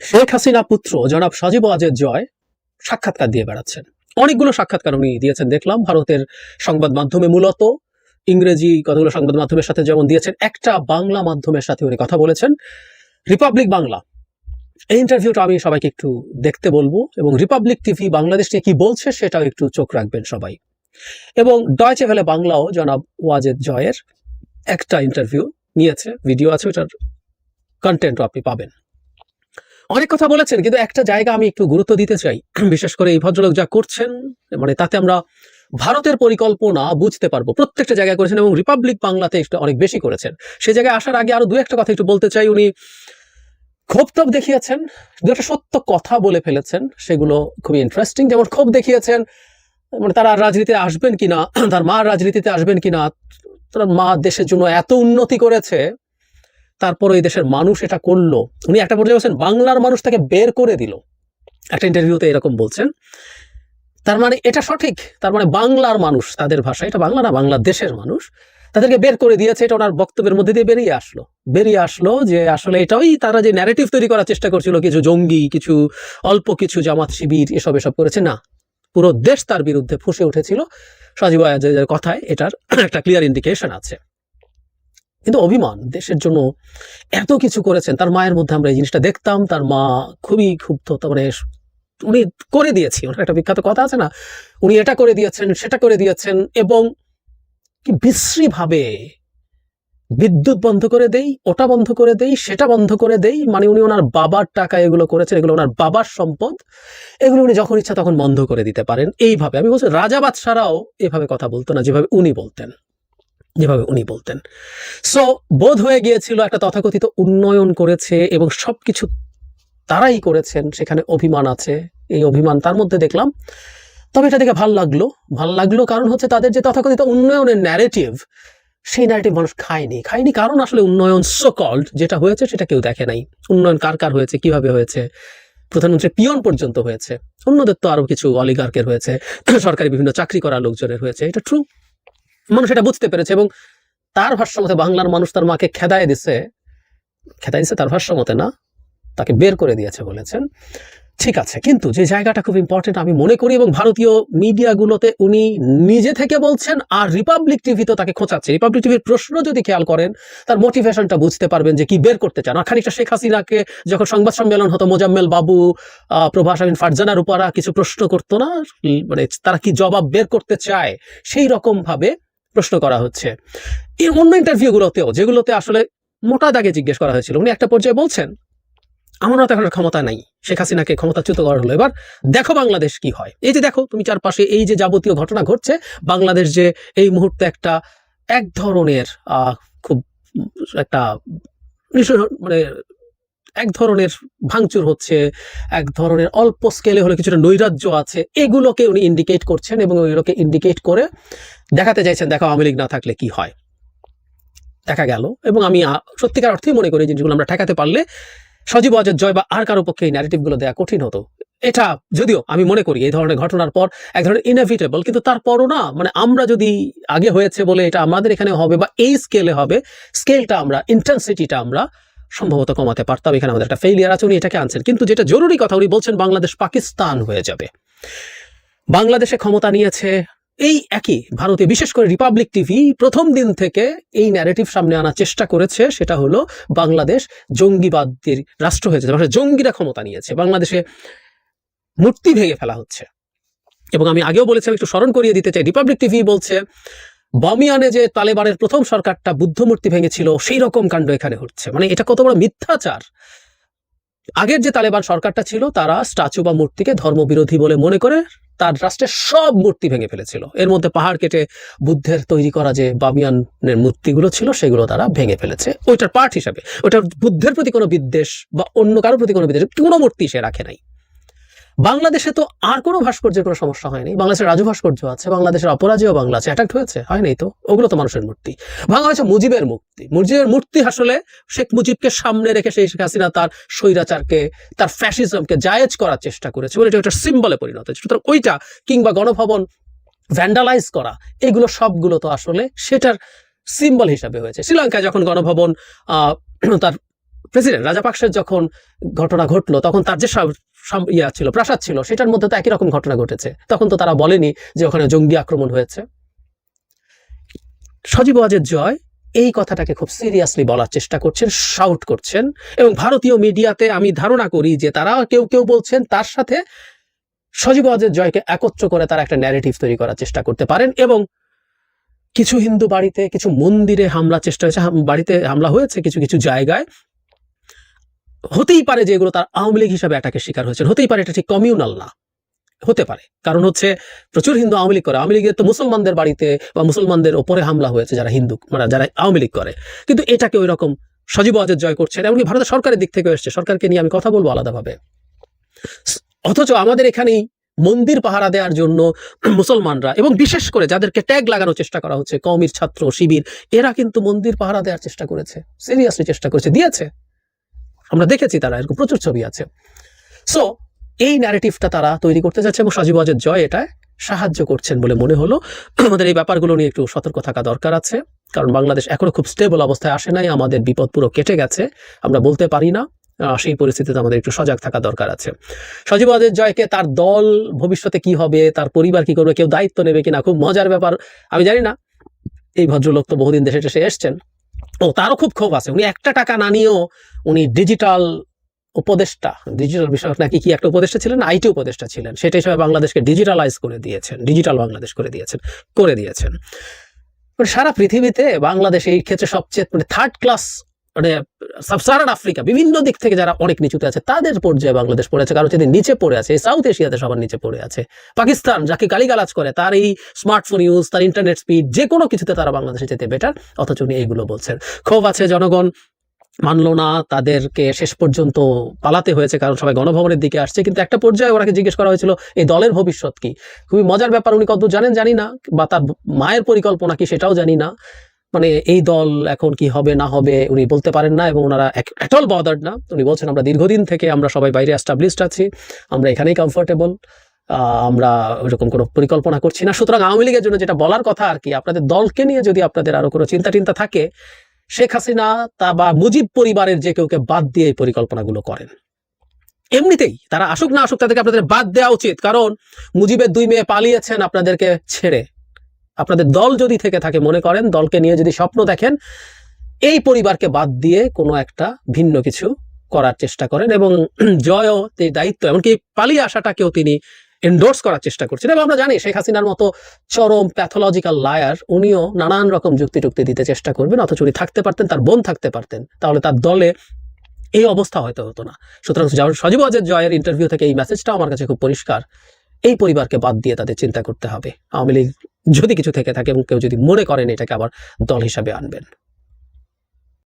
শেখ হাসিনা পুত্র জনাব সজীব ওয়াজেদ জয় সাক্ষাৎকার দিয়ে বেড়াচ্ছেন। অনেকগুলো সাক্ষাৎকার উনি দিয়েছেন দেখলাম, ভারতের সংবাদ মাধ্যমে, মূলত ইংরেজি কতগুলো সংবাদ মাধ্যমের সাথে যেমন দিয়েছেন, একটা বাংলা মাধ্যমের সাথে উনি কথা বলেছেন, রিপাবলিক বাংলা। এই ইন্টারভিউটা আমি সবাইকে একটু দেখতে বলবো, এবং রিপাবলিক টিভি বাংলাদেশ নিয়ে কি বলছে সেটাও একটু চোখ রাখবেন সবাই। এবং ডয়চে ভেলে বাংলাও জনাব ওয়াজেদ জয়ের একটা ইন্টারভিউ নিয়েছে, ভিডিও আছে, ওটার কন্টেন্টও আপনি পাবেন। অনেক কথা বলেছেন, কিন্তু একটা জায়গা আমি একটু গুরুত্ব দিতে চাই, বিশেষ করে এই ভদ্রলোক যা করছেন, মানে তাতে আমরা ভারতের পরিকল্পনা বুঝতে পারবো। প্রত্যেকটা জায়গায় করেছেন এবং রিপাবলিক বাংলাতে অনেক বেশি করেছেন। সে জায়গায় আসার আগে আরো দু একটা কথা একটু বলতে চাই। উনি ক্ষোভ টোভ দেখিয়েছেন, দু একটা সত্য কথা বলে ফেলেছেন, সেগুলো খুবই ইন্টারেস্টিং। যেমন ক্ষোভ দেখিয়েছেন, মানে তারা রাজনীতিতে আসবেন কিনা, তার মা রাজনীতিতে আসবেন কিনা, তার মা দেশের জন্য এত উন্নতি করেছে, তারপর এই দেশের মানুষ এটা করলো। উনি একটা পর্যায়ে বলছেন বাংলার মানুষ তাকে বের করে দিল, একটা ইন্টারভিউতে এরকম বলছেন। তার মানে এটা সঠিক, তার মানে বাংলার মানুষ, তাদের ভাষা, এটা বাংলা না, বাংলাদেশের মানুষ তাদেরকে বের করে দিয়েছে। এটা ওনার বক্তব্যের মধ্যে দিয়ে বেরিয়ে আসলো যে আসলে এটাই তারা যে ন্যারেটিভ তৈরি করার চেষ্টা করছিল, কিছু জঙ্গি, কিছু অল্প কিছু জামাত শিবির এসব করেছে, না, পুরো দেশ তার বিরুদ্ধে ফুঁসে উঠেছিল। সজীব ওয়াজেদের কথায় এটার একটা ক্লিয়ার ইন্ডিকেশন আছে। কিন্তু অভিমান, দেশের জন্য এত কিছু করেছেন, তার মায়ের মধ্যে আমরা এই জিনিসটা দেখতাম, তার মা খুবই ক্ষুব্ধ, তারপরে উনি করে দিয়েছি, ওনার একটা বিখ্যাত কথা আছে না, উনি এটা করে দিয়েছেন, সেটা করে দিয়েছেন, এবং কি বিশ্রী ভাবে বিদ্যুৎ বন্ধ করে দেই, ওটা বন্ধ করে দেই, সেটা বন্ধ করে দেই, মানে উনি ওনার বাবার টাকা এগুলো করেছেন, এগুলো ওনার বাবার সম্পদ, এগুলো উনি যখন ইচ্ছা তখন বন্ধ করে দিতে পারেন। এইভাবে আমি বলছি, রাজা বাদশারাও এভাবে কথা বলতো না যেভাবে উনি বলতেন। সো বোধ হয়ে গিয়েছিল একটা তথাকথিত উন্নয়ন করেছে এবং সবকিছু তারাই করেছেন, সেখানে অভিমান আছে, এই অভিমান তার মধ্যে দেখলাম। তবে এটা দেখে ভাল লাগলো কারণ হচ্ছে তাদের যে তথাকথিত উন্নয়নের ন্যারেটিভ, সেই ন্যারেটিভ মানুষ খায়নি, কারণ আসলে উন্নয়ন সো কল্ড যেটা হয়েছে সেটা কেউ দেখে নাই। উন্নয়ন কার হয়েছে, কিভাবে হয়েছে, প্রধানমন্ত্রী পিয়ন পর্যন্ত হয়েছে, অন্যদের তো আরো কিছু অলিগার্কের হয়েছে, সরকারি বিভিন্ন চাকরি করা লোকজনের হয়েছে, এটা ট্রু, মানুষ এটা বুঝতে পেরেছে। এবং তার ভাষ্যমতে বাংলার মানুষ তার মাকে খেদায় দিছে, তার ভাষ্যমতে না, তাকে বের করে দিয়েছে বলেছেন। ঠিক আছে, কিন্তু যে জায়গাটা খুব ইম্পর্টেন্ট আমি মনে করি, এবং ভারতীয় মিডিয়াগুলোতে উনি নিজে থেকে বলছেন, আর রিপাবলিক টিভি তো তাকে খোঁচাচ্ছে। রিপাবলিক টিভির প্রশ্ন যদি খেয়াল করেন, তার মোটিভেশনটা বুঝতে পারবেন যে কি বের করতে চান। আর খানিকটা শেখ হাসিনাকে যখন সংবাদ সম্মেলন হতো, মোজাম্মেল বাবু, প্রভাস আমিন ফারজানার উপর কিছু প্রশ্ন করতো না, মানে তারা কি জবাব বের করতে চায়, সেই রকম ভাবে প্রশ্ন করা হচ্ছে। এই অন্য ইন্টারভিউগুলোতেও, যেগুলোতে আসলে মোটা দাগে জিজ্ঞেস করা হয়েছিল, উনি একটা পর্যায়ে বলছেন আমার তো এখন ক্ষমতা নাই, শেখ হাসিনাকে ক্ষমতাচ্যুত করা হলো, এবার দেখো বাংলাদেশ কি হয়। এই যে দেখো তুমি চারপাশে এই যে যাবতীয় ঘটনা ঘটছে, বাংলাদেশ যে এই মুহূর্তে এক ধরনের খুব একটা মানে এক ধরনের ভাঙচুর হচ্ছে, এক ধরনের অল্প স্কেলে হলে কিছুটা নৈরাজ্য আছে, এগুলোকে উনি ইন্ডিকেট করছেন, এবং ওইগুলোকে ইন্ডিকেট করে দেখাতে চাইছেন দেখো আওয়ামী লীগ না থাকলে কি হয়। দেখা গেল, এবং আমি সত্যিকার অর্থেই মনে করি জিনিসগুলো আমরা ঠেকাতে পারলে সজীব ওয়াজেদ জয় বা আর কারো পক্ষে এই ন্যারেটিভগুলো দেওয়া কঠিন হতো। এটা যদিও আমি মনে করি এই ধরনের ঘটনার পর এক ধরনের ইনএভিটেবল, কিন্তু তারপরও না, মানে আমরা যদি আগে হয়েছে বলে এটা আমাদের এখানে হবে বা এই স্কেলে হবে, স্কেলটা আমরা, ইন্টেন্সিটিটা আমরা সম্ভবত কমাতে পারতাম। এখানে আমাদের একটা ফেইলিয়ার আছে, উনি এটাকে আনছেন। কিন্তু যেটা জরুরি কথা, উনি বলছেন বাংলাদেশ পাকিস্তান হয়ে যাবে। বাংলাদেশে ক্ষমতা নিয়েছে এই একই ভারতে, বিশেষ করে রিপাবলিক টিভি প্রথম দিন থেকে এই ন্যারেটিভ সামনে আনার চেষ্টা করেছে, সেটা হলো বাংলাদেশ জঙ্গিবাদের রাষ্ট্র হয়েছে, জঙ্গিরা ক্ষমতা নিয়েছে, বাংলাদেশে মূর্তি ভেঙে ফেলা হচ্ছে। এবং আমি আগেও বলেছিলাম, একটু স্মরণ করিয়ে দিতে চাই, রিপাবলিক টিভি বলছে বমিয়ানে যে তালেবানের প্রথম সরকারটা বুদ্ধ মূর্তি ভেঙেছিল, সেই রকম কাণ্ড এখানে হচ্ছে। মানে এটা কত বড় মিথ্যাচার। আগের যে তালেবান সরকারটা ছিল, তারা স্ট্যাচু বা মূর্তিকে ধর্মবিরোধী বলে মনে করে তার রাষ্ট্রের সব মূর্তি ভেঙে ফেলেছিল। এর মধ্যে পাহাড় কেটে বুদ্ধের তৈরি করা যে বামিয়ানের মূর্তিগুলো ছিল, সেগুলো তারা ভেঙে ফেলেছে ওইটার পার্ট হিসাবে। ওইটা বুদ্ধের প্রতি কোনো বিদ্বেষ বা অন্য কারোর প্রতি কোনো বিদ্বেষ, কোনো মূর্তি সে রাখে নাই। বাংলাদেশে তো আর কোনো ভাস্কর্যের কোনো সমস্যা হয়নি। বাংলাদেশের রাজু ভাস্কর্য আছে, বাংলাদেশের অপরাজেয় বাংলা আছে, অ্যাটাক হয়েছে, হয় নাই তো? ওগুলো তো মানুষের মূর্তি। ভাঙা হয়েছে মুজিবের মূর্তি আসলে শেখ মুজিবকে সামনে রেখে সেই শেখ হাসিনা তার স্বৈরাচারকে, তার ফ্যাসিজমকে জায়েজ করার চেষ্টা করেছে বলে এটা সিম্বলে পরিণত হয়েছে। সুতরাং ওইটা কিংবা গণভবন ভ্যান্ডালাইজ করা, এগুলো সবগুলো তো আসলে সেটার সিম্বল হিসাবে হয়েছে। শ্রীলঙ্কায় যখন গণভবন তার প্রেসিডেন্ট রাজাপাকসের যখন ঘটনা ঘটলো তখন তার যে ছিল প্রাসাদ ছিল সেটার মধ্যে তো একই রকম ঘটনা ঘটেছে, তখন তো তারা বলেনি যে ওখানে জঙ্গি আক্রমণ হয়েছে। সজীব ওয়াজেদ জয় এই কথাটাকে খুব সিরিয়াসলি বলার চেষ্টা করছেন, শাউট করছেন, এবং ভারতীয় মিডিয়াতে আমি ধারণা করি যে তারা কেউ কেউ বলছেন তার সাথে সজীব ওয়াজেদ জয়কে একত্র করে তারা একটা ন্যারেটিভ তৈরি করার চেষ্টা করতে পারেন। এবং কিছু হিন্দু বাড়িতে, কিছু মন্দিরে হামলা চেষ্টা হয়েছে, বাড়িতে হামলা হয়েছে কিছু কিছু জায়গায়, হতেই পারে যে এগুলো তার আওয়ামী লীগ হিসাবে অ্যাটাকের শিকার হয়েছে, হতেই পারে এটা ঠিক কমিউনাল না, হতে পারে, কারণ হচ্ছে প্রচুর হিন্দু আওয়ামী লীগ করে, আওয়ামী লীগের তো মুসলমানদের বাড়িতে বা মুসলমানদের ওপরে হামলা হয়েছে যারা হিন্দু, মানে যারা আওয়ামী লীগ করে, কিন্তু এটাকে ওই রকম সজীব ওয়াজেদ জয় করছেন। এমনকি ভারতের সরকারের দিক থেকে এসছে, সরকারকে নিয়ে আমি কথা বলবো আলাদাভাবে। অথচ আমাদের এখানেই মন্দির পাহারা দেওয়ার জন্য মুসলমানরা, এবং বিশেষ করে যাদেরকে ট্যাগ লাগানোর চেষ্টা করা হচ্ছে, কওমির ছাত্র শিবির, এরা কিন্তু মন্দির পাহারা দেওয়ার চেষ্টা করেছে, সিরিয়াসলি চেষ্টা করেছে, দিয়েছে, আমরা দেখেছি, তারা এরকম প্রচুর ছবি আছে। সো এই ন্যারেটিভটা তারা তৈরি করতে যাচ্ছে এবং সজীব ওয়াজেদ জয় এটা সাহায্য করছেন বলে মনে হলো। আমাদের এই ব্যাপারগুলো নিয়ে একটু সতর্ক থাকা দরকার আছে, কারণ বাংলাদেশ এখনো খুব স্টেবল অবস্থায় আসে নাই, আমাদের বিপদ পুরো কেটে গেছে, আমরা বলতে পারি না, সেই পরিস্থিতিতে আমাদের একটু সজাগ থাকা দরকার আছে। সজীব ওয়াজেদ জয়কে তার দল ভবিষ্যতে কি হবে, তার পরিবার কি করবে, কেউ দায়িত্ব নেবে কিনা, খুব মজার ব্যাপার, আমি জানি না। এই ভদ্রলোক তো বহুদিন দেশে টেসে এসছেন, ও তারও খুব ক্ষোভ আছে, উনি একটা টাকা না নিয়েও উনি ডিজিটাল উপদেষ্টা, ডিজিটাল বিষয়ক নাকি কি একটা উপদেষ্টা ছিলেন, আইটি উপদেষ্টা ছিলেন, সেটা হিসেবে বাংলাদেশকে ডিজিটালাইজ করে দিয়েছেন, ডিজিটাল বাংলাদেশ করে দিয়েছেন। মানে সারা পৃথিবীতে বাংলাদেশ এই ক্ষেত্রে সবচেয়ে মানে থার্ড ক্লাস, মানে সাবসাহারান আফ্রিকা বিভিন্ন দিক থেকে যারা অনেক নিচুতে আছে তাদের পর্যায়ে বাংলাদেশ পড়ে আছে, কারণ যদি নিচে পড়ে আছে, এই সাউথ এশিয়াতে সবার নিচে পড়ে আছে। পাকিস্তান যাকে গালিগালাজ করে, তার এই স্মার্টফোন ইউজ, তার ইন্টারনেট স্পিড, যে কোনো কিছুতে তারা বাংলাদেশে যেতে বেটার, অথচ উনি এইগুলো বলছেন। ক্ষোভ আছে, জনগণ মানলো না, তাদেরকে শেষ পর্যন্ত পালাতে হয়েছে, কারণ সবাই গণভবনের দিকে আসছে। কিন্তু একটা পর্যায়ে ওনাকে জিজ্ঞেস করা হয়েছিল এই দলের ভবিষ্যৎ কি, খুবই মজার ব্যাপার, উনি কত জানেন জানি না, বা তার মায়ের পরিকল্পনা কি সেটাও জানি না, মানে এই দল এখন কি হবে না হবে উনি বলতে পারেন না, এবং ওনারা এট অল বদার্ড না। উনি বলছেন আমরা দীর্ঘদিন থেকে আমরা সবাই বাইরে এস্টাবলিশড আছি, আমরা এখানেই কমফোর্টেবল, আমরা ওইরকম কোনো পরিকল্পনা করছি না। সুতরাং আওয়ামী লীগের জন্য যেটা বলার কথা আর কি, আপনাদের দলকে নিয়ে যদি আপনাদের আরো কোনো চিন্তা টিন্তা থাকে, শেখ হাসিনা তা বা মুজিব পরিবারের যে কেউকে বাদ দিয়ে এই পরিকল্পনাগুলো করেন। এমনিতেই তারা আসুক না আসুক, তাদেরকে আপনাদের বাদ দেওয়া উচিত, কারণ মুজিবের 2 মেয়ে পালিয়েছেন আপনাদেরকে ছেড়ে। আপনাদের দল যদি থেকে থাকে, মনে করেন দলকে নিয়ে যদি স্বপ্ন দেখেন, এই পরিবারকে বাদ দিয়ে কোনো একটা ভিন্ন কিছু করার চেষ্টা করেন, এবং জয়ও এই দায়িত্ব, এমনকি পালিয়ে আসাটাকেও তিনি এন্ডোর্স করার চেষ্টা করছেন। এবং আমরা জানি শেখ হাসিনার মতো চরম প্যাথোলজিক্যাল লায়ার, উনিও নানান রকম যুক্তি টুক্তি দিতে চেষ্টা করবেন, অথচ উনি থাকতে পারতেন, তার বোন থাকতে পারতেন, তাহলে তার দলে এই অবস্থা হয়তো হতো না। সুতরাং সজীব ওয়াজেদ জয়ের ইন্টারভিউ থেকে এই মেসেজটাও আমার কাছে খুব পরিষ্কার, এই পরিবারকে বাদ দিয়ে তাদের চিন্তা করতে হবে। আওয়ামী লীগ যদি কিছু থেকে থাকে এবং কেউ যদি মনে করেন এটাকে আবার দল হিসাবে আনবেন।